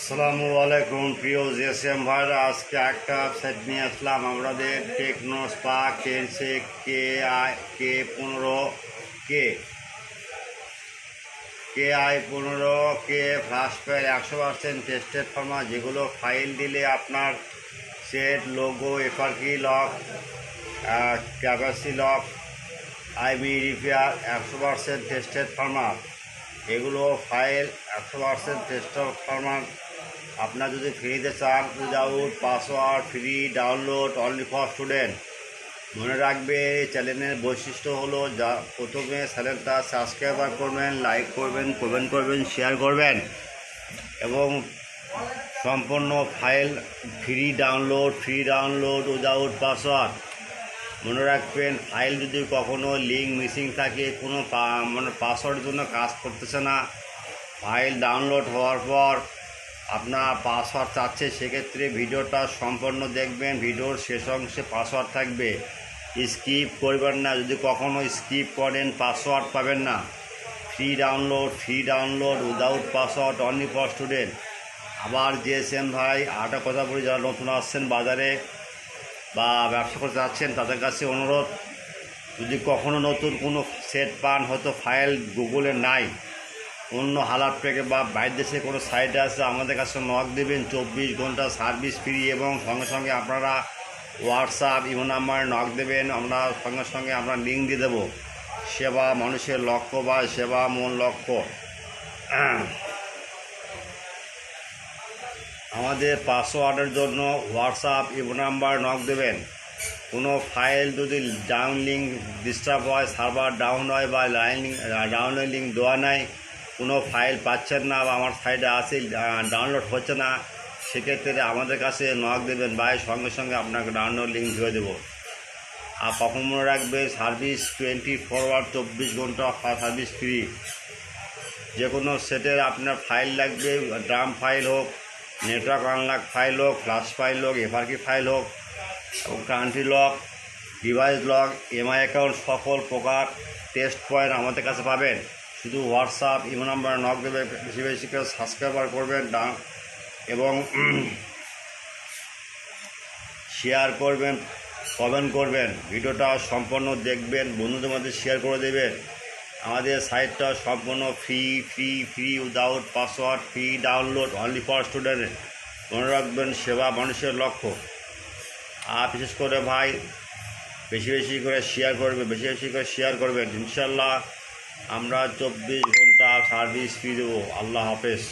আসসালামু আলাইকুম প্রিয় জিএসএম ভাইরা, আজকে একটা সেট নিয়ে আসলাম আমাদের Tecno Spark 10 KI15K flash pad 100% tested firmware, যেগুলো ফাইল দিলে আপনার সেট লোগো এফআরকি লক ক্যাপাসি লক আইবি রিপেয়ার 100% টেস্টেড ফার্মা। এগুলো ফাইল 100% টেস্টেড ফার্মা। আপনার যদি ফ্রিতে চান, without password, free download, only for student. মনে রাখবে, এই চ্যানেলের বৈশিষ্ট্য হলো প্রথমে চ্যানেলটা সাবস্ক্রাইব করবেন, লাইক করবেন, কমেন্ট করবেন, শেয়ার করবেন এবং সম্পূর্ণ file free download without password. মনে রাখবেন, ফাইল যদি কখনো লিঙ্ক মিসিং থাকে, কোনো পাসওয়ার্ডের জন্য কাজ করতেছে না, ফাইল ডাউনলোড হওয়ার পর আপনার পাসওয়ার্ড চাচ্ছে, সেক্ষেত্রে ভিডিওটা সম্পূর্ণ দেখবেন। ভিডিওর শেষ অংশে পাসওয়ার্ড থাকবে, স্কিপ করবেন না। যদি কখনো স্কিপ করেন, পাসওয়ার্ড পাবেন না। Free download without password, only for student. আবার জিএসএম ভাই আরেকটা কথা বলি, যারা নতুন আসছেন বাজারে বা ব্যবসা করতে যাচ্ছেন, তাদের কাছে অনুরোধ, যদি কখনো নতুন কোনো সেট পান, হয়তো ফাইল গুগলে নাই, অন্য হালাত থেকে বা বাইরের দেশে কোনো সাইটে আছে, আমাদের কাছে নক দেবেন। 24 ঘন্টা সার্ভিস ফ্রি এবং সঙ্গে সঙ্গে আপনারা হোয়াটসঅ্যাপ ইমো নাম্বারে নক দেবেন, আমরা সঙ্গে সঙ্গে আমরা লিঙ্ক দিয়ে দেবো। সেবা মানুষের লক্ষ্য বা সেবা মূল লক্ষ্য। আমাদের পাসওয়ার্ডের জন্য হোয়াটসঅ্যাপ ইমো নাম্বার নক দেবেন। কোনো ফাইল যদি ডাউন লিঙ্ক ডিস্টার্ব হয়, সার্ভার ডাউন হয় বা ডাউনলোড লিঙ্ক দেওয়া নাই, কোনো ফাইল পাচ্ছেন না বা আমার সাইডে আছে ডাউনলোড হচ্ছে না, সেক্ষেত্রে আমাদের কাছে নক দেবেন, ভাই সঙ্গে সঙ্গে আপনাকে ডাউনলোড লিঙ্ক দিয়ে দেবো। আর কখন মনে রাখবে, সার্ভিস 24 ঘন্টা সার্ভিস ফ্রি। যে কোনো সেটের আপনার ফাইল লাগবে, ড্রাম ফাইল হোক, নেটওয়ার্ক আনলক ফাইল হোক, ফ্ল্যাশ ফাইল হোক, এফআরকি ফাইল হোক, এবং country lock, device lock, MI account, সকল প্রকার টেস্ট পয়েন্ট আমাদের কাছে পাবেন। শুধু হোয়াটসঅ্যাপ ইমো নাম্বার নক দেবে, বেশি বেশি করে সাবস্ক্রাইবার করবেন এবং শেয়ার করবেন, কমেন্ট করবেন, ভিডিওটা সম্পূর্ণ দেখবেন, বন্ধুদের মধ্যে শেয়ার করে দেবেন। আমাদের সাইটটা সম্পূর্ণ free without password, free download, only for student. মনে রাখবেন, সেবা মানুষের লক্ষ্য। আর বিশেষ করে ভাই বেশি বেশি করে শেয়ার করবেন। ইনশাল্লাহ আমরা 24 ঘন্টা সার্ভিস ফ্রি দেবো। আল্লাহ হাফেজ।